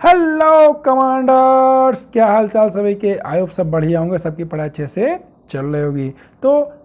Hello commanders, क्या हाल चाल सभी के। आई होप सब बढ़िया होंगे, सबकी पढ़ाई अच्छे से चल रही होगी। तो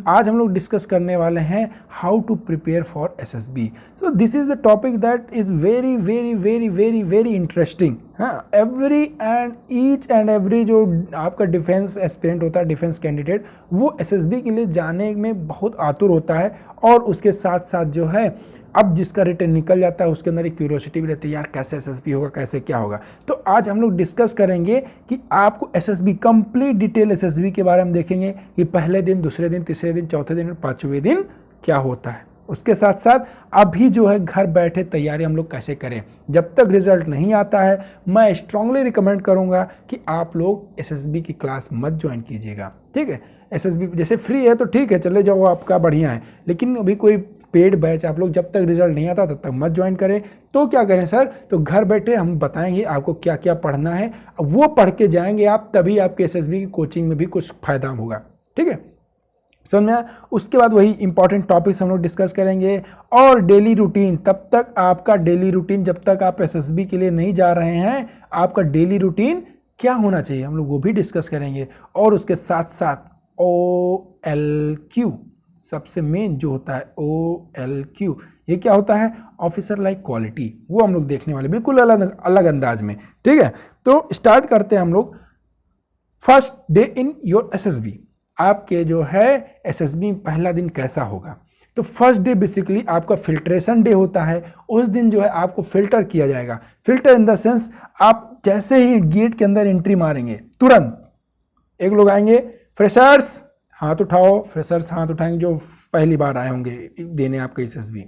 आज हम लोग डिस्कस करने वाले हैं how to prepare for SSB. So this is the topic that is very very very very very interesting. हाँ, every and each and every जो आपका डिफेंस एस्पिरेंट होता है, डिफेंस कैंडिडेट, वो एसएसबी के लिए जाने में बहुत आतुर होता है। और उसके साथ साथ जो है, अब जिसका रिटर्न निकल जाता है उसके अंदर एक क्यूरियोसिटी भी रहती है, यार कैसे एसएसबी होगा, कैसे क्या होगा। तो आज हम लोग डिस्कस करेंगे कि आपको एसएसबी कंप्लीट डिटेल एसएसबी के बारे में देखेंगे कि पहले दिन, दूसरे दिन, तीसरे दिन, चौथे दिन और पांचवें दिन क्या होता है। उसके साथ साथ अभी जो है घर बैठे तैयारी हम लोग कैसे करें। जब तक रिजल्ट नहीं आता है मैं स्ट्रांगली रिकमेंड करूंगा कि आप लोग एसएसबी की क्लास मत ज्वाइन कीजिएगा, ठीक है। एसएसबी जैसे फ्री है तो ठीक है, चले जाओ, आपका बढ़िया है, लेकिन अभी कोई पेड बैच आप लोग जब तक रिजल्ट नहीं आता तब तक मत ज्वाइन करें। तो क्या करें सर, तो घर बैठे हम बताएंगे आपको क्या क्या पढ़ना है, वो पढ़ के जाएंगे आप, तभी आपके एसएसबी की कोचिंग में भी कुछ फायदा होगा, ठीक है। समझ में। उसके बाद वही इंपॉर्टेंट टॉपिक्स हम लोग डिस्कस करेंगे और डेली रूटीन। तब तक आपका डेली रूटीन, जब तक आप एसएसबी के लिए नहीं जा रहे हैं, आपका डेली रूटीन क्या होना चाहिए हम लोग वो भी डिस्कस करेंगे। और उसके साथ साथ OLQ, सबसे मेन जो होता है OLQ, ये क्या होता है, ऑफिसर लाइक क्वालिटी, वो हम लोग देखने वाले बिल्कुल अलग अलग अंदाज में, ठीक है। तो स्टार्ट करते हैं हम लोग। First day in your SSB, आपके जो है एसएसबी पहला दिन कैसा होगा। तो फर्स्ट डे बेसिकली आपका फिल्ट्रेशन डे होता है। उस दिन जो है आपको फिल्टर किया जाएगा। फिल्टर इन द सेंस, आप जैसे ही गेट के अंदर एंट्री मारेंगे तुरंत एक लोग आएंगे, फ्रेशर्स हाथ उठाओ, फ्रेशर्स हाथ उठाएंगे जो पहली बार आए होंगे देने आपका एसएसबी।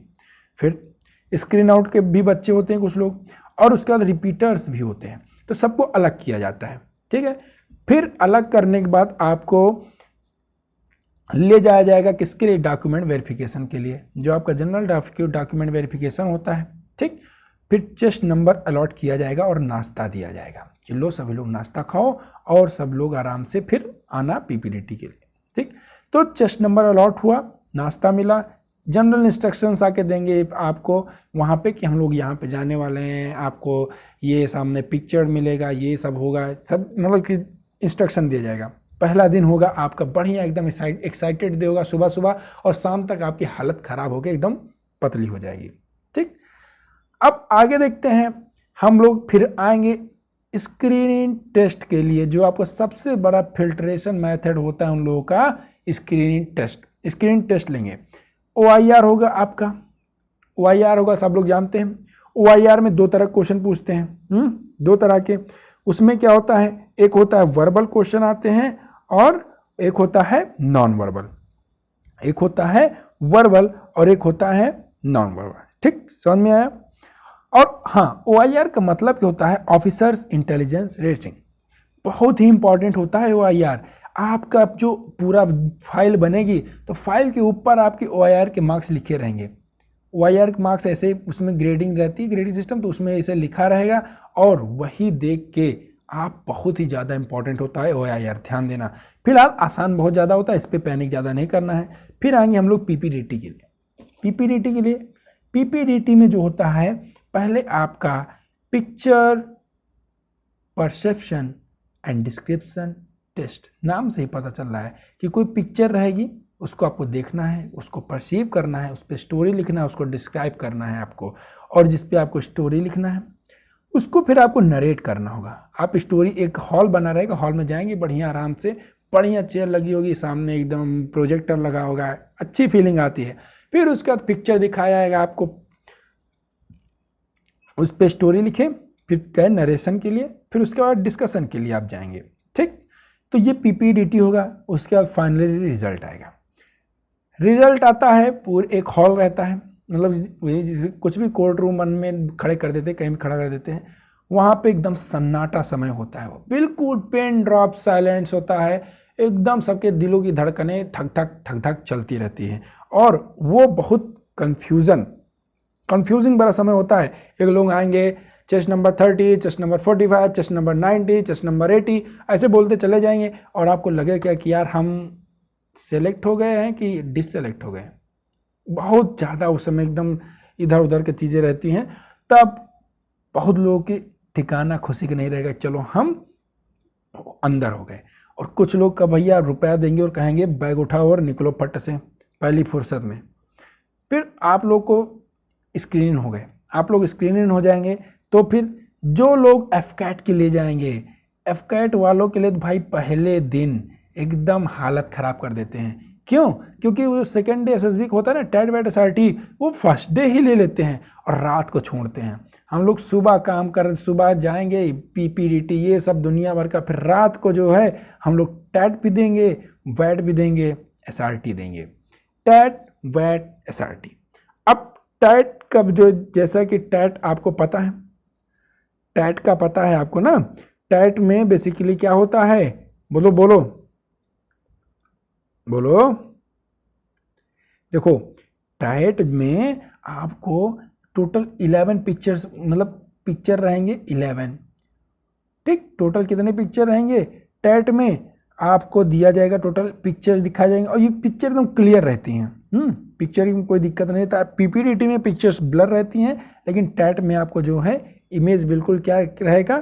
फिर स्क्रीन आउट के भी बच्चे होते हैं कुछ लोग, और उसके बाद रिपीटर्स भी होते हैं। तो सबको अलग किया जाता है, ठीक है। फिर अलग करने के बाद आपको ले जाया जाएगा किसके लिए, डॉक्यूमेंट वेरिफिकेशन के लिए, जो आपका जनरल डॉक्यूमेंट वेरिफिकेशन होता है, ठीक। फिर चेस्ट नंबर अलॉट किया जाएगा और नाश्ता दिया जाएगा कि लो सभी लोग नाश्ता खाओ और सब लोग आराम से फिर आना पीपीडीटी के लिए, ठीक। तो चेस्ट नंबर अलॉट हुआ, नाश्ता मिला, जनरल इंस्ट्रक्शंस आके देंगे आपको वहाँ पे कि हम लोग यहाँ पे जाने वाले हैं, आपको ये सामने पिक्चर मिलेगा, ये सब होगा, सब मतलब कि इंस्ट्रक्शन दिया जाएगा। पहला दिन होगा आपका बढ़िया, एकदम एक्साइटेड डे होगा सुबह सुबह, और शाम तक आपकी हालत खराब होकर एकदम पतली हो जाएगी, ठीक। अब आगे देखते हैं, हम लोग फिर आएंगे स्क्रीनिंग टेस्ट के लिए, जो आपका सबसे बड़ा फिल्ट्रेशन मेथड होता है उन लोगों का, स्क्रीनिंग टेस्ट। स्क्रीनिंग टेस्ट लेंगे, OIR होगा आपका। OIR होगा, सब लोग जानते हैं। OIR में दो तरह क्वेश्चन पूछते हैं, दो तरह के। उसमें क्या होता है, एक होता है वर्बल क्वेश्चन आते हैं और एक होता है नॉन वर्बल। एक होता है वर्बल और एक होता है नॉन वर्बल, ठीक, समझ में आया। और हाँ, OIR का मतलब क्या होता है, ऑफिसर्स इंटेलिजेंस रेटिंग। बहुत ही इंपॉर्टेंट होता है OIR। आपका जो पूरा फाइल बनेगी तो फाइल के ऊपर आपके OIR के मार्क्स लिखे रहेंगे। OIR के मार्क्स ऐसे, उसमें ग्रेडिंग रहती है, ग्रेडिंग सिस्टम, तो उसमें ऐसे लिखा रहेगा और वही देख के आप, बहुत ही ज़्यादा इंपॉर्टेंट होता है OIR, ध्यान देना। फिलहाल आसान बहुत ज़्यादा होता है, इस पर पैनिक ज़्यादा नहीं करना है। फिर आएंगे हम लोग पीपीडीटी के लिए। पीपीडीटी के लिए, पीपीडीटी में जो होता है, पहले आपका picture perception and description test. नाम से ही पता चल रहा है कि कोई पिक्चर रहेगी, उसको आपको देखना है, उसको परसीव करना है, उस पर स्टोरी लिखना है, उसको डिस्क्राइब करना है आपको, और जिस पे आपको स्टोरी लिखना है उसको फिर आपको नरेट करना होगा। आप स्टोरी, एक हॉल बना रहेगा, हॉल में जाएंगे बढ़िया आराम से, बढ़िया चेयर लगी होगी, सामने एकदम प्रोजेक्टर लगा होगा, अच्छी फीलिंग आती है। फिर उसके बाद पिक्चर दिखाया जाएगा आपको, उस पर स्टोरी लिखे, फिर गए नरेशन के लिए, फिर उसके बाद डिस्कशन के लिए आप जाएंगे, ठीक। तो ये पीपीडीटी होगा। उसके बाद फाइनली रिजल्ट आएगा। रिजल्ट आता है, पूरे एक हॉल रहता है, मतलब वही जैसे कुछ भी कोर्ट रूम में खड़े कर देते हैं, कहीं भी खड़ा कर देते हैं, वहाँ पे एकदम सन्नाटा समय होता है, वो बिल्कुल पेन ड्रॉप साइलेंस होता है, एकदम सबके दिलों की धड़कनें ठक ठक ठक ठक चलती रहती हैं, और वो बहुत कंफ्यूजिंग बड़ा समय होता है। एक लोग आएंगे, chest number 30, chest number 45, chest number 90, chest number 80, ऐसे बोलते चले जाएंगे, और आपको लगे क्या कि यार हम सेलेक्ट हो गए हैं कि डिससेलेक्ट हो गए। बहुत ज़्यादा उस समय एकदम इधर उधर की चीज़ें रहती हैं। तब बहुत लोगों की ठिकाना खुशी का नहीं रहेगा, चलो हम अंदर हो गए। और कुछ लोग का भैया रुपया देंगे और कहेंगे बैग उठाओ और निकलो फट से पहली फुर्सत में। फिर आप लोग को स्क्रीन हो गए, आप लोग स्क्रीन हो जाएंगे। तो फिर जो लोग एफकैट के लिए जाएंगे, एफकैट वालों के लिए तो भाई पहले दिन एकदम हालत ख़राब कर देते हैं। क्यों? क्योंकि वो सेकेंड डे एसएसबी होता है ना, टेट वेट एसआरटी, वो फर्स्ट डे ही ले लेते हैं और रात को छोड़ते हैं। हम लोग सुबह काम कर, सुबह जाएंगे पीपीडीटी ये सब दुनिया भर का, फिर रात को जो है हम लोग टैट भी देंगे, वैट भी देंगे, एसआरटी देंगे। टैट वैट एसआरटी। अब टैट का जो, जैसा कि टैट आपको पता है, टैट का पता है आपको ना, टैट में बेसिकली क्या होता है, बोलो बोलो बोलो। देखो टैट में आपको टोटल 11 पिक्चर्स, मतलब पिक्चर रहेंगे 11, ठीक। टोटल कितने पिक्चर रहेंगे टैट में आपको दिया जाएगा, टोटल पिक्चर्स दिखाए जाएंगे और ये पिक्चर एकदम क्लियर रहती हैं। पिक्चर में कोई दिक्कत नहीं होता। पीपीडीटी में पिक्चर्स ब्लर रहती हैं, लेकिन टैट में आपको जो है इमेज बिल्कुल क्या रहेगा,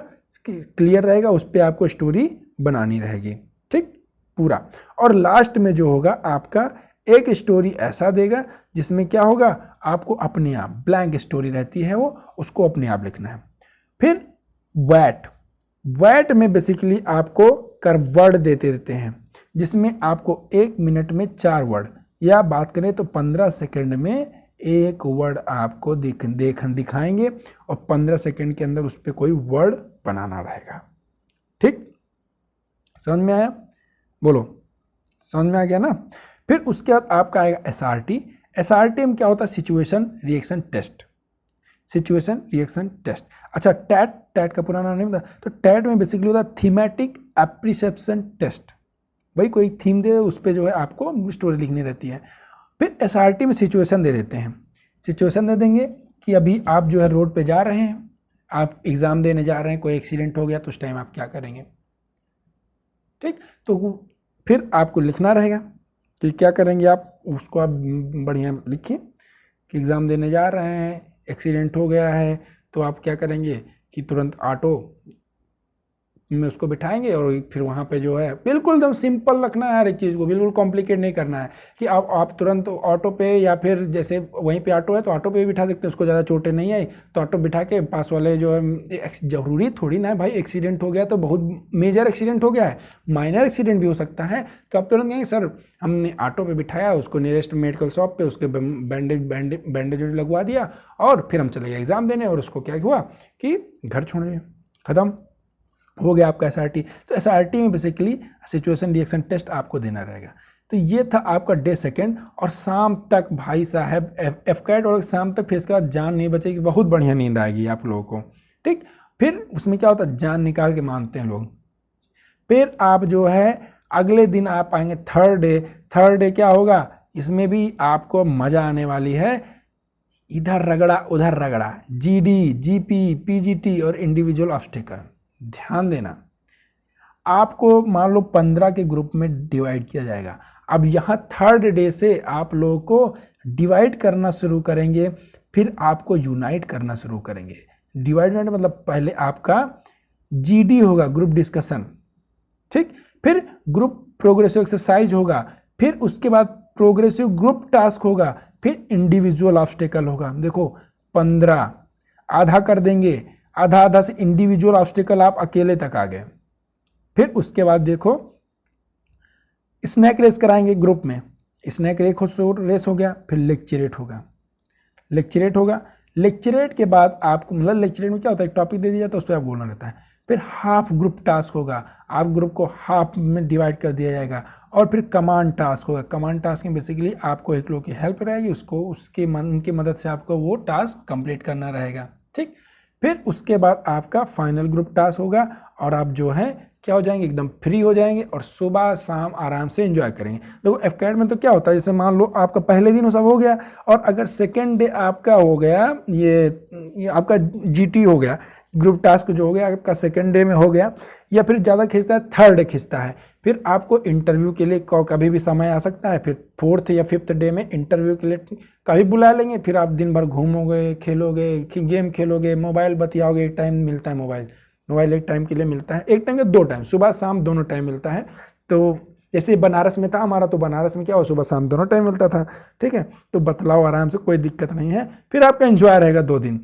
क्लियर रहेगा, उस पर आपको स्टोरी बनानी रहेगी, ठीक पूरा। और लास्ट में जो होगा आपका एक स्टोरी ऐसा देगा जिसमें क्या होगा, आपको अपने आप ब्लैंक स्टोरी रहती है, वो उसको अपने आप लिखना है। फिर वैट, वैट में बेसिकली आपको वर्ड देते हैं, जिसमें आपको 1 मिनट में 4 वर्ड, या बात करें तो 15 सेकंड में एक वर्ड आपको दिखाएंगे और 15 सेकंड के अंदर उस पर कोई वर्ड बनाना रहेगा, ठीक। समझ में आया? बोलो समझ में आ गया ना। फिर उसके बाद आपका आएगा एसआरटी। एसआरटी में क्या होता है, situation reaction test, situation reaction test. अच्छा टैट, टैट का पुराना नहीं पता, तो टैट में बेसिकली होता है थीमेटिक एप्रिसिएशन टेस्ट। भाई कोई थीम दे, उस पर जो है आपको स्टोरी लिखनी रहती है। फिर एसआरटी में सिचुएशन दे देते हैं, सिचुएशन दे देंगे कि अभी आप जो है रोड पे जा रहे हैं, आप एग्ज़ाम देने जा रहे हैं, कोई एक्सीडेंट हो गया तो उस टाइम आप क्या करेंगे, ठीक। तो फिर आपको लिखना रहेगा कि क्या करेंगे आप, उसको आप बढ़िया लिखिए कि एग्ज़ाम देने जा रहे हैं, एक्सीडेंट हो गया है, तो आप क्या करेंगे कि तुरंत ऑटो में उसको बिठाएंगे और फिर वहाँ पे जो है बिल्कुल एकदम सिंपल रखना है हर एक चीज़ को, बिल्कुल कॉम्प्लिकेट नहीं करना है कि आप तुरंत ऑटो पे, या फिर जैसे वहीं पे ऑटो है तो ऑटो पे भी बिठा सकते हैं, उसको ज़्यादा चोटें नहीं आई तो ऑटो बिठा के पास वाले जो है, ज़रूरी थोड़ी ना है भाई एक्सीडेंट हो गया तो बहुत मेजर एक्सीडेंट हो गया है, माइनर एक्सीडेंट भी हो सकता है, तो आप तुरंत कहेंगे सर हमने ऑटो पर बिठाया, उसको नियरेस्ट मेडिकल शॉप पर उसके बैंडेज लगवा दिया और फिर हम चले गए एग्ज़ाम देने, और उसको क्या हुआ कि घर छोड़ दिया, ख़त्म हो गया आपका एसआरटी। तो एसआरटी में बेसिकली सिचुएशन रिएक्शन टेस्ट आपको देना रहेगा। तो ये था आपका डे सेकेंड, और शाम तक भाई साहब एफकैट, और शाम तक फिर इसके बाद जान नहीं बचेगी, बहुत बढ़िया नींद आएगी आप लोगों को, ठीक। फिर उसमें क्या होता है, जान निकाल के मानते हैं लोग। फिर आप जो है अगले दिन आप आएंगे थर्ड डे। थर्ड डे क्या होगा, इसमें भी आपको मज़ा आने वाली है, इधर रगड़ा उधर रगड़ा, जीडी, जीपी, पीजीटी और इंडिविजुअल ऑब्स्टेकल। ध्यान देना, आपको मान लो 15 के ग्रुप में डिवाइड किया जाएगा। अब यहाँ थर्ड डे से आप लोगों को डिवाइड करना शुरू करेंगे, फिर आपको यूनाइट करना शुरू करेंगे। डिवाइड मतलब पहले आपका जीडी होगा, ग्रुप डिस्कशन, ठीक। फिर ग्रुप प्रोग्रेसिव एक्सरसाइज होगा, फिर उसके बाद प्रोग्रेसिव ग्रुप टास्क होगा, फिर इंडिविजुअल ऑब्स्टेकल होगा। देखो 15 आधा कर देंगे, आधा आधा से इंडिविजुअल ऑब्स्टेकल आप अकेले तक आ गए। फिर उसके बाद देखो स्नैक रेस कराएंगे ग्रुप में, स्नैक रेस हो गया, फिर लेक्चरेट होगा, लेक्चरेट होगा। लेक्चरेट के बाद आपको मतलब लेक्चरेट में क्या होता है, एक टॉपिक दे दिया तो उस पर आप बोलना रहता है। फिर हाफ ग्रुप टास्क होगा, आप ग्रुप को हाफ में डिवाइड कर दिया जाएगा। और फिर कमांड टास्क होगा। कमांड टास्क में बेसिकली आपको एक लोग की हेल्प रहेगी, उसको उनकी मदद से आपको वो टास्क कंप्लीट करना रहेगा, ठीक। फिर उसके बाद आपका फाइनल ग्रुप टास्क होगा और आप जो है क्या हो जाएंगे, एकदम फ्री हो जाएंगे और सुबह शाम आराम से एंजॉय करेंगे। देखो एफकैट में तो क्या होता है, जैसे मान लो आपका पहले दिन सब हो गया और अगर सेकेंड डे आपका हो गया ये आपका जीटी हो गया, ग्रुप टास्क जो हो गया आपका सेकेंड डे में हो गया, या फिर ज़्यादा खींचता है थर्ड डे खींचता है, फिर आपको इंटरव्यू के लिए कभी भी समय आ सकता है, फिर फोर्थ या फिफ्थ डे में इंटरव्यू के लिए कभी बुला लेंगे, फिर आप दिन भर घूमोगे, खेलोगे, गेम खेलोगे, मोबाइल बतियाओगे, एक टाइम मिलता है मोबाइल एक टाइम के लिए मिलता है, एक टाइम या 2 टाइम, सुबह शाम दोनों टाइम मिलता है। तो जैसे बनारस में था हमारा, तो बनारस में क्या हो, सुबह शाम दोनों टाइम मिलता था, ठीक है। तो बतलाओ आराम से, कोई दिक्कत नहीं है, फिर आपका एंजॉय रहेगा 2 दिन।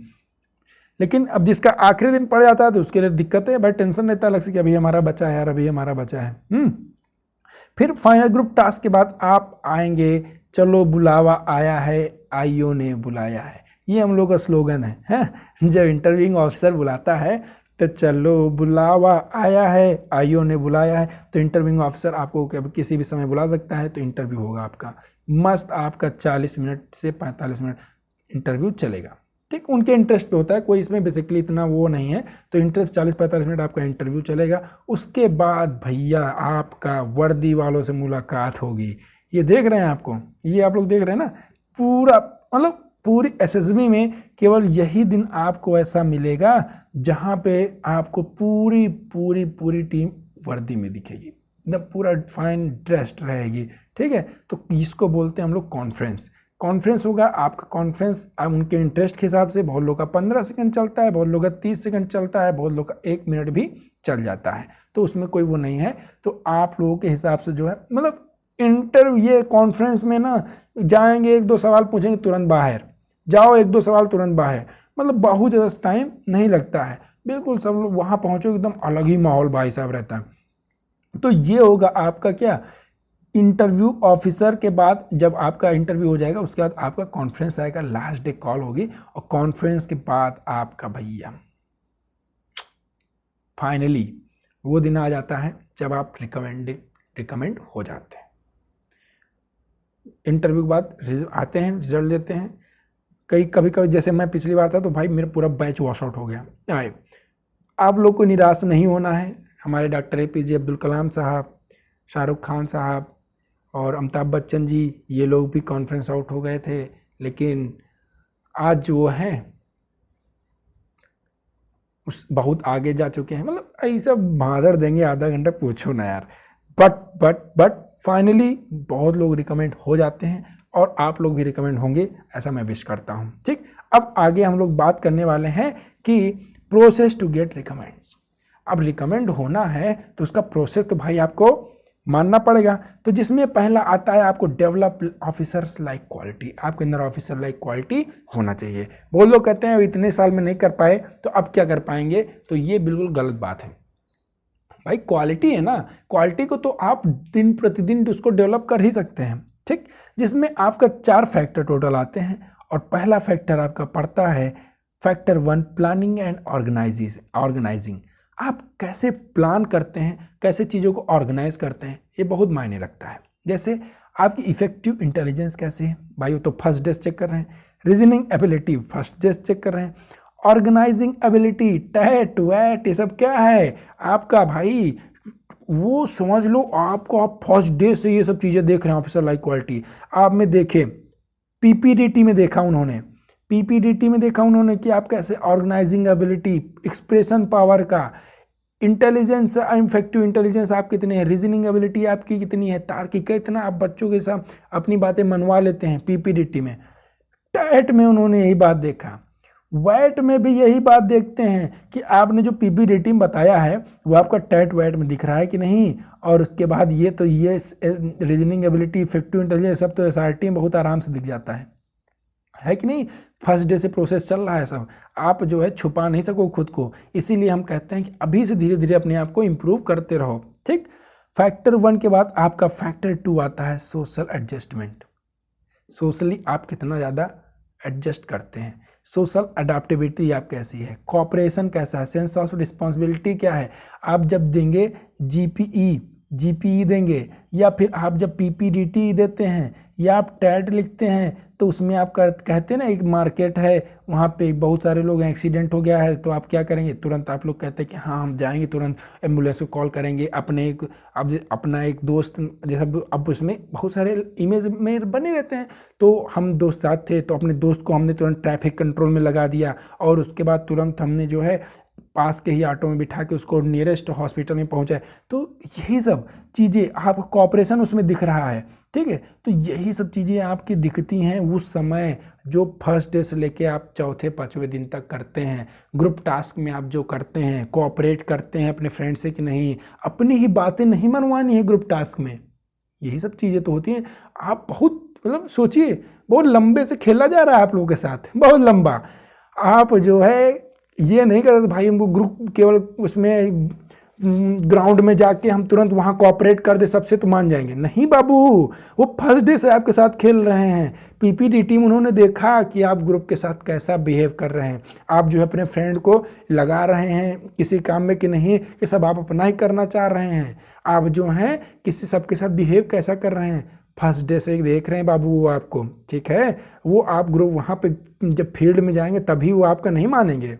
लेकिन अब जिसका आखिरी दिन पड़ जाता है तो उसके लिए दिक्कत है भाई, टेंशन रहता है अलग से कि अभी हमारा बचा है यार, अभी हमारा बचा है। फिर फाइनल ग्रुप टास्क के बाद आप आएंगे, चलो बुलावा आया है, आइयो ने बुलाया है, ये हम लोग का स्लोगन है? जब इंटरव्यूइंग ऑफिसर बुलाता है तो चलो बुलावा आया है, आइयो ने बुलाया है, तो इंटरव्यूइंग ऑफिसर आपको किसी भी समय बुला सकता है। तो इंटरव्यू होगा आपका मस्त, आपका 40 मिनट से 45 मिनट इंटरव्यू चलेगा, ठीक। उनके इंटरेस्ट पे होता है, कोई इसमें बेसिकली इतना वो नहीं है, तो इंटरेस्ट 40-45 मिनट आपका इंटरव्यू चलेगा। उसके बाद भैया आपका वर्दी वालों से मुलाकात होगी। ये देख रहे हैं आपको, ये आप लोग देख रहे हैं ना, पूरा मतलब पूरी एसएसबी में केवल यही दिन आपको ऐसा मिलेगा जहाँ पे आपको पूरी पूरी पूरी टीम वर्दी में दिखेगी, एकदम पूरा फाइन ड्रेस्ड रहेगी, ठीक है। तो इसको बोलते हैं हम लोग कॉन्फ्रेंस होगा आपका। कॉन्फ्रेंस अब उनके इंटरेस्ट के हिसाब से, बहुत लोग का 15 सेकंड चलता है, बहुत लोग का 30 सेकंड चलता है, बहुत लोग का 1 मिनट भी चल जाता है, तो उसमें कोई वो नहीं है। तो आप लोगों के हिसाब से जो है, मतलब ये कॉन्फ्रेंस में ना जाएंगे, 1-2 सवाल पूछेंगे, तुरंत बाहर जाओ, 1-2 सवाल तुरंत बाहर, मतलब बहुत ज़्यादा टाइम नहीं लगता है, बिल्कुल सब लोग वहाँ पहुँचो, एकदम अलग ही माहौल भाई साहब रहता है। तो ये होगा आपका क्या, इंटरव्यू ऑफिसर के बाद जब आपका इंटरव्यू हो जाएगा, उसके बाद आपका कॉन्फ्रेंस आएगा, लास्ट डे कॉल होगी, और कॉन्फ्रेंस के बाद आपका भैया फाइनली वो दिन आ जाता है जब आप रिकमेंड हो जाते हैं। इंटरव्यू के बाद आते हैं, रिजल्ट देते हैं। कभी कभी जैसे मैं पिछली बार था तो भाई मेरा पूरा बैच वॉश आउट हो गया। आप लोग को निराश नहीं होना है। हमारे डॉक्टर APJ अब्दुल कलाम साहब, शाहरुख खान साहब और अमिताभ बच्चन जी, ये लोग भी कॉन्फ्रेंस आउट हो गए थे, लेकिन आज जो है उस बहुत आगे जा चुके हैं। मतलब ऐसा भाजड़ देंगे आधा घंटा, पूछो ना यार। बट फाइनली बहुत लोग रिकमेंड हो जाते हैं, और आप लोग भी रिकमेंड होंगे, ऐसा मैं विश करता हूँ, ठीक। अब आगे हम लोग बात करने वाले हैं कि प्रोसेस टू गेट रिकमेंड। अब रिकमेंड होना है तो उसका प्रोसेस तो भाई आपको मानना पड़ेगा। तो जिसमें पहला आता है आपको डेवलप ऑफिसर्स लाइक क्वालिटी। आपके अंदर ऑफिसर लाइक क्वालिटी होना चाहिए। बहुत लोग कहते हैं इतने साल में नहीं कर पाए तो अब क्या कर पाएंगे, तो ये बिल्कुल गलत बात है भाई। क्वालिटी है ना, क्वालिटी को तो आप दिन प्रतिदिन उसको डेवलप कर ही सकते हैं, ठीक। जिसमें आपका 4 फैक्टर टोटल आते हैं, और पहला फैक्टर आपका पड़ता है फैक्टर 1, प्लानिंग एंड ऑर्गेनाइजिंग। आप कैसे प्लान करते हैं, कैसे चीज़ों को ऑर्गेनाइज करते हैं, ये बहुत मायने रखता है। जैसे आपकी इफेक्टिव इंटेलिजेंस कैसे है भाई, वो तो फर्स्ट डेज चेक कर रहे हैं। Reasoning ability first days check कर रहे हैं। ऑर्गेनाइजिंग एबिलिटी, टैट वैट, ये सब क्या है आपका भाई, वो समझ लो आपको, आप फर्स्ट डे से ये सब चीज़ें देख रहे हैं। ऑफिसर लाइक क्वालिटी आप में देखे, PPDT में देखा उन्होंने, कि आप कैसे ऑर्गेनाइजिंग एबिलिटी, एक्सप्रेशन पावर का, इंटेलिजेंस, इफेक्टिव इंटेलिजेंस आप कितने हैं, रीजनिंग एबिलिटी आपकी कितनी है, तार्किक कितना आप बच्चों के साथ अपनी बातें मनवा लेते हैं PPDT में। टैट में उन्होंने यही बात देखा, वैट में भी यही बात देखते हैं कि आपने जो PPDT में बताया है वो आपका टैट वैट में दिख रहा है कि नहीं। और उसके बाद ये रीजनिंग एबिलिटी, इफेक्टिव इंटेलिजेंस सब तो SRT में बहुत आराम से दिख जाता है कि नहीं। फर्स्ट डे से प्रोसेस चल रहा है सब, आप जो है छुपा नहीं सको खुद को। इसीलिए हम कहते हैं कि अभी से धीरे धीरे अपने आप को इम्प्रूव करते रहो, ठीक। फैक्टर 1 के बाद आपका फैक्टर 2 आता है सोशल एडजस्टमेंट। सोशली आप कितना ज़्यादा एडजस्ट करते हैं, सोशल अडाप्टेबिलिटी आप कैसी है, कॉपरेशन कैसा है, सेंस ऑफ रिस्पॉन्सिबिलिटी क्या है। आप जब देंगे GPE देंगे, या फिर आप जब PPDT देते हैं, या आप टैट लिखते हैं, तो उसमें आप कहते हैं ना एक मार्केट है, वहाँ पे बहुत सारे लोग हैं, एक्सीडेंट हो गया है, तो आप क्या करेंगे, तुरंत आप लोग कहते हैं कि हाँ हम जाएंगे, तुरंत एम्बुलेंस को कॉल करेंगे। अपना एक दोस्त जैसा, अब उसमें बहुत सारे इमेज में बने रहते हैं, तो हम दोस्त साथ थे, तो अपने दोस्त को हमने तुरंत ट्रैफिक कंट्रोल में लगा दिया, और उसके बाद तुरंत हमने जो है पास के ही ऑटो में बिठा के उसको नियरेस्ट हॉस्पिटल में पहुंचाए। तो यही सब चीज़ें आप कॉपरेशन उसमें दिख रहा है, ठीक है। तो यही सब चीज़ें आपकी दिखती हैं उस समय जो फर्स्ट डे से लेके आप चौथे पाँचवें दिन तक करते हैं। ग्रुप टास्क में आप जो करते हैं, कोऑपरेट करते हैं अपने फ्रेंड से कि नहीं, अपनी ही बातें नहीं मनवानी है ग्रुप टास्क में, यही सब चीज़ें तो होती हैं। आप बहुत मतलब सोचिए, बहुत लंबे से खेला जा रहा है आप लोगों के साथ, बहुत लंबा। आप जो है ये नहीं कर रहे भाई हमको ग्रुप केवल उसमें ग्राउंड में जाके हम तुरंत वहाँ कोऑपरेट कर दे सबसे तो मान जाएंगे, नहीं बाबू। वो फर्स्ट डे से आपके साथ खेल रहे हैं, पीपीटी टीम उन्होंने देखा कि आप ग्रुप के साथ कैसा बिहेव कर रहे हैं, आप जो है अपने फ्रेंड को लगा रहे हैं किसी काम में कि नहीं, कि सब आप अपना ही करना चाह रहे हैं, आप जो हैं किसी सबके साथ बिहेव कैसा कर रहे हैं, फर्स्ट डे से देख रहे हैं बाबू वो आपको, ठीक है। वो आप ग्रुप वहाँ पे जब फील्ड में जाएंगे तभी वो आपका नहीं मानेंगे,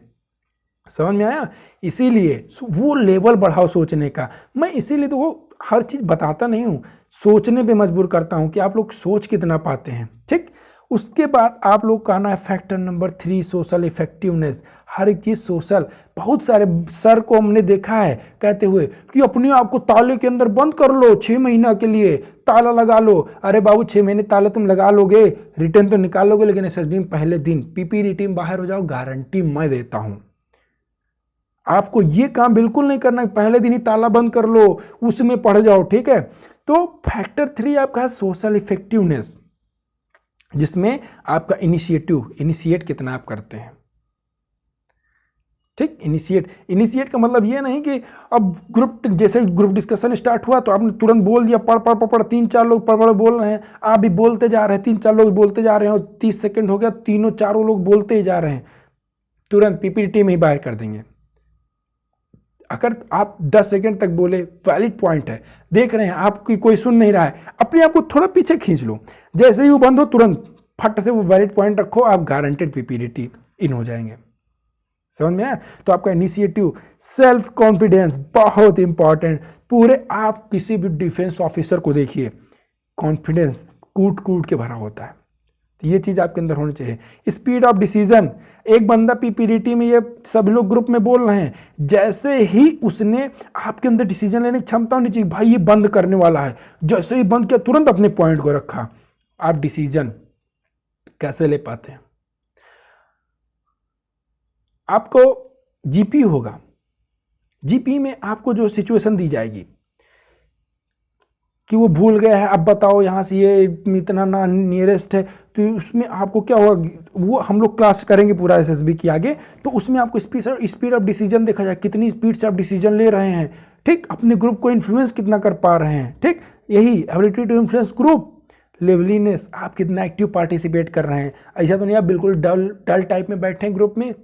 समझ में आया। इसीलिए वो लेवल बढ़ाओ सोचने का। मैं इसीलिए तो वो हर चीज़ बताता नहीं हूँ, सोचने पे मजबूर करता हूँ कि आप लोग सोच कितना पाते हैं, ठीक। उसके बाद आप लोग का आना है फैक्टर नंबर 3, सोशल इफेक्टिवनेस। हर एक चीज़ सोशल। बहुत सारे सर को हमने देखा है कहते हुए कि अपने आप को ताले के अंदर बंद कर लो 6 महीना के लिए, ताला लगा लो। अरे बाबू 6 महीने ताला तुम लगा लोगे, रिटर्न तो निकाल लोगे, लेकिन एसएसबी में पहले दिन पीपीटी टीम बाहर हो जाओ, गारंटी मैं देता हूँ। आपको ये काम बिल्कुल नहीं करना है, पहले दिन ही ताला बंद कर लो, उसमें पढ़ जाओ, ठीक है। तो फैक्टर 3 आपका है सोशल इफेक्टिवनेस, जिसमें आपका इनिशिएट कितना आप करते हैं, ठीक। इनिशिएट का मतलब ये नहीं कि अब जैसे ग्रुप डिस्कशन स्टार्ट हुआ तो आपने तुरंत बोल दिया, पढ़ 3-4 लोग पढ़ बोल रहे हैं, आप भी बोलते जा रहे हैं, 3-4 लोग बोलते जा रहे हैं, और 30 सेकंड हो गया, तीनों चारों लोग बोलते ही जा रहे हैं, तुरंत पीपीटी में ही बाहर कर देंगे। अगर आप 10 सेकंड तक बोले, वैलिड पॉइंट है, देख रहे हैं आपकी कोई सुन नहीं रहा है, अपने आप को थोड़ा पीछे खींच लो, जैसे ही वो बंद हो तुरंत फट से वो वैलिड पॉइंट रखो, आप गारंटेड पीपीटी इन हो जाएंगे, समझ में आया। तो आपका इनिशिएटिव, सेल्फ कॉन्फिडेंस बहुत इंपॉर्टेंट। पूरे आप किसी भी डिफेंस ऑफिसर को देखिए, कॉन्फिडेंस कूट के भरा होता है, तो ये चीज़ आपके अंदर होनी चाहिए। स्पीड ऑफ डिसीजन, एक बंदा पीपीटी में, ये सब लोग ग्रुप में बोल रहे हैं, जैसे ही उसने आपके अंदर डिसीजन लेने की क्षमता होनी चाहिए, भाई ये बंद करने वाला है, जैसे ही बंद किया तुरंत अपने पॉइंट को रखा। आप डिसीजन कैसे ले पाते हैं? आपको जीपी होगा, जीपी में आपको जो सिचुएशन दी जाएगी कि वो भूल गया है, अब बताओ यहाँ से ये इतना ना नियरेस्ट है, तो उसमें आपको क्या होगा, वो हम लोग क्लास करेंगे पूरा एसएसबी की आगे, तो उसमें आपको स्पीड ऑफ डिसीजन देखा जाए, कितनी स्पीड से आप डिसीजन ले रहे हैं, ठीक। अपने ग्रुप को इन्फ्लुएंस कितना कर पा रहे हैं, ठीक। यही एबिलिटी टू इन्फ्लुएंस ग्रुप। लिवलीनेस, आप कितना एक्टिव पार्टिसिपेट कर रहे हैं, ऐसा तो नहीं आप बिल्कुल डल टाइप में बैठे हैं ग्रुप में,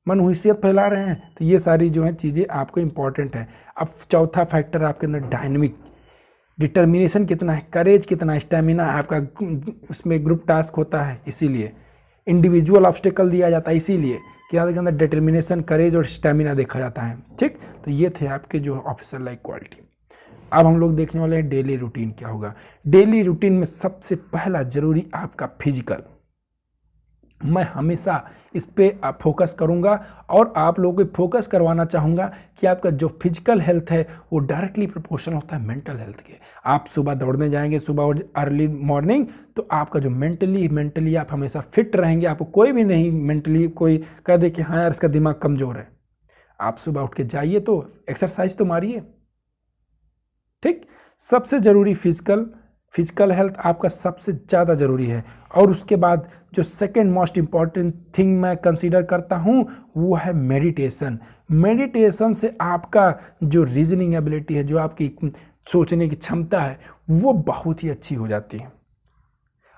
मन हुसियत फैला रहे हैं। तो ये सारी जो है चीज़ें आपको इंपॉर्टेंट है। अब चौथा फैक्टर आपके अंदर डायनेमिक, डिटर्मिनेशन कितना है, करेज कितना, स्टेमिना आपका, उसमें ग्रुप टास्क होता है इसीलिए इंडिविजुअल ऑब्स्टेकल दिया जाता है, इसीलिए कि आपके अंदर डिटर्मिनेशन, करेज और स्टेमिना देखा जाता है, ठीक। तो ये थे आपके जो ऑफिसर लाइक क्वालिटी। अब हम लोग देखने वाले हैं डेली रूटीन क्या होगा। डेली रूटीन में सबसे पहला जरूरी आपका फिजिकल, मैं हमेशा इस पे फोकस करूंगा और आप लोगों को फोकस करवाना चाहूँगा कि आपका जो फिजिकल हेल्थ है वो डायरेक्टली प्रोपोर्शनल होता है मेंटल हेल्थ के। आप सुबह दौड़ने जाएंगे, सुबह अर्ली मॉर्निंग, तो आपका जो मेंटली आप हमेशा फिट रहेंगे। आपको कोई भी नहीं मेंटली कोई कह दे कि हाँ यार इसका दिमाग कमज़ोर है, आप सुबह उठ के जाइए तो एक्सरसाइज तो मारिए, ठीक। सबसे ज़रूरी फिजिकल हेल्थ आपका सबसे ज़्यादा ज़रूरी है। और उसके बाद जो सेकेंड मोस्ट इम्पॉर्टेंट थिंग मैं कंसीडर करता हूँ वो है मेडिटेशन। मेडिटेशन से आपका जो रीजनिंग एबिलिटी है, जो आपकी सोचने की क्षमता है, वो बहुत ही अच्छी हो जाती है।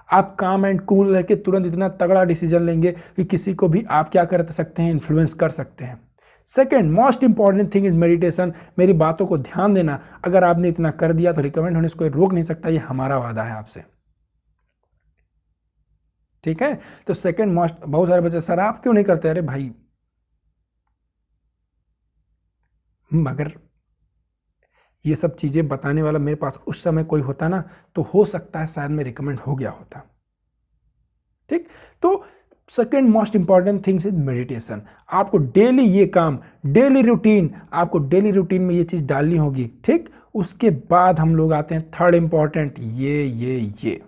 आप काम एंड कूल रह के तुरंत इतना तगड़ा डिसीजन लेंगे कि किसी को भी आप क्या कर सकते हैं, इन्फ्लुएंस कर सकते हैं। Second most important thing is meditation. मेरी बातों को ध्यान देना, अगर आपने इतना कर दिया तो रिकमेंड होने से कोई रोक नहीं सकता, ये हमारा वादा है आपसे, ठीक है। तो सेकेंड मोस्ट, बहुत सारे बच्चे सर आप क्यों नहीं करते, अरे भाई मगर ये सब चीज़ें बताने वाला मेरे पास उस समय कोई होता ना, तो हो सकता है शायद मैं रिकमेंड हो गया होता, ठीक। तो second most important things is meditation. आपको डेली ये काम, डेली रूटीन, आपको डेली रूटीन में ये चीज़ डालनी होगी, ठीक। उसके बाद हम लोग आते हैं थर्ड इंपॉर्टेंट, ये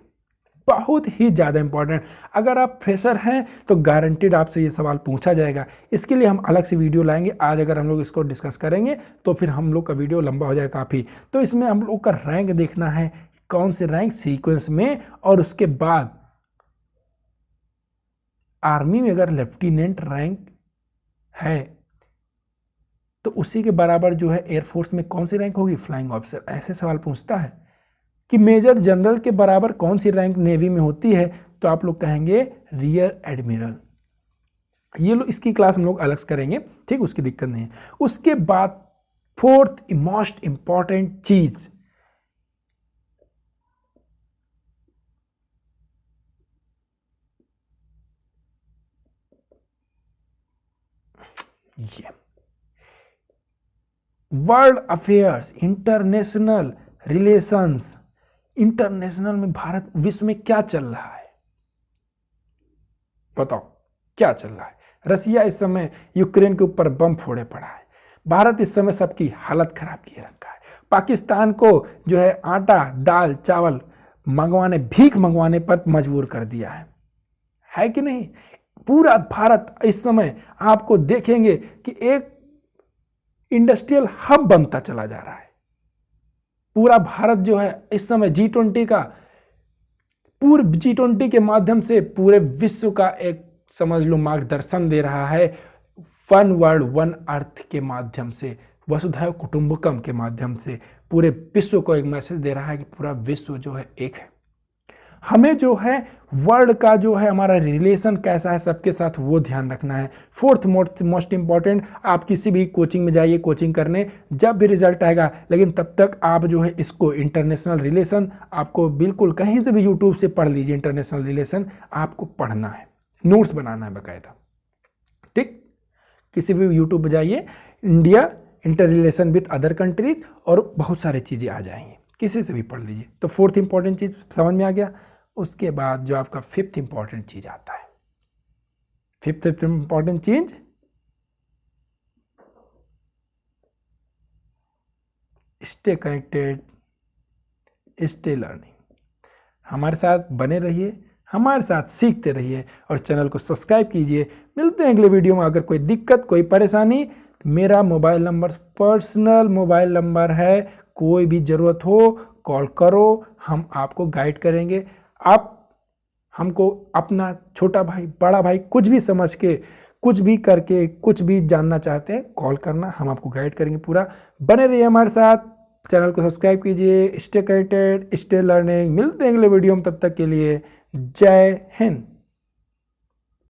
बहुत ही ज़्यादा इंपॉर्टेंट। अगर आप फ्रेशर हैं तो गारंटीड आपसे ये सवाल पूछा जाएगा, इसके लिए हम अलग से वीडियो लाएंगे। आज अगर हम लोग इसको डिस्कस करेंगे तो फिर हम लोग का वीडियो लंबा हो जाएगा काफ़ी। तो इसमें हम लोग का रैंक देखना है, कौन से रैंक सीक्वेंस में, और उसके बाद आर्मी में अगर लेफ्टिनेंट रैंक है तो उसी के बराबर जो है एयरफोर्स में कौन सी रैंक होगी, फ्लाइंग ऑफिसर। ऐसे सवाल पूछता है कि मेजर जनरल के बराबर कौन सी रैंक नेवी में होती है, तो आप लोग कहेंगे रियर एडमिरल। ये लो, इसकी क्लास हम लोग अलग से करेंगे, ठीक, उसकी दिक्कत नहीं है। उसके बाद फोर्थ मोस्ट इंपॉर्टेंट चीज, ये world affairs, international relations. International में भारत, विश्व में क्या चल रहा है, बताओ क्या चल रहा है। रसिया इस समय यूक्रेन के ऊपर बम फोड़े पड़ा है। भारत इस समय सबकी हालत खराब किए रखा है। पाकिस्तान को जो है आटा, दाल, चावल मंगवाने, भीख मंगवाने पर मजबूर कर दिया है कि नहीं। पूरा भारत इस समय आपको देखेंगे कि एक इंडस्ट्रियल हब बनता चला जा रहा है। पूरा भारत जो है इस समय G20 का, पूरे G20 के माध्यम से पूरे विश्व का एक समझ लो मार्गदर्शन दे रहा है। वन वर्ल्ड वन अर्थ के माध्यम से, वसुधैव कुटुंबकम के माध्यम से पूरे विश्व को एक मैसेज दे रहा है कि पूरा विश्व जो है एक है। हमें जो है वर्ल्ड का जो है हमारा रिलेशन कैसा है सबके साथ, वो ध्यान रखना है। फोर्थ मोस्ट इंपॉर्टेंट, आप किसी भी कोचिंग में जाइए कोचिंग करने, जब भी रिजल्ट आएगा, लेकिन तब तक आप जो है इसको इंटरनेशनल रिलेशन आपको बिल्कुल कहीं से भी यूट्यूब से पढ़ लीजिए। इंटरनेशनल रिलेशन आपको पढ़ना है, नोट्स बनाना है बाकायदा, ठीक। किसी भी यूट्यूब पर जाइए, India inter relation with other countries, और बहुत सारी चीज़ें आ जाएंगी, किसी से भी पढ़ लीजिए। तो फोर्थ इंपॉर्टेंट चीज़ समझ में आ गया। उसके बाद जो आपका फिफ्थ इंपॉर्टेंट चीज आता है, फिफ्थ इंपॉर्टेंट चीज स्टे कनेक्टेड, स्टे लर्निंग। हमारे साथ बने रहिए, हमारे साथ सीखते रहिए, और चैनल को सब्सक्राइब कीजिए। मिलते हैं अगले वीडियो में। अगर कोई दिक्कत, कोई परेशानी, मेरा mobile number personal mobile number है, कोई भी ज़रूरत हो कॉल करो, हम आपको गाइड करेंगे। आप हमको अपना छोटा भाई, बड़ा भाई, कुछ भी समझ के, कुछ भी करके, कुछ भी जानना चाहते हैं, कॉल करना, हम आपको गाइड करेंगे पूरा। बने रहिए हमारे साथ, चैनल को सब्सक्राइब कीजिए। Stay connected, stay learning. मिलते हैं अगले वीडियो में, तब तक के लिए जय हिंद।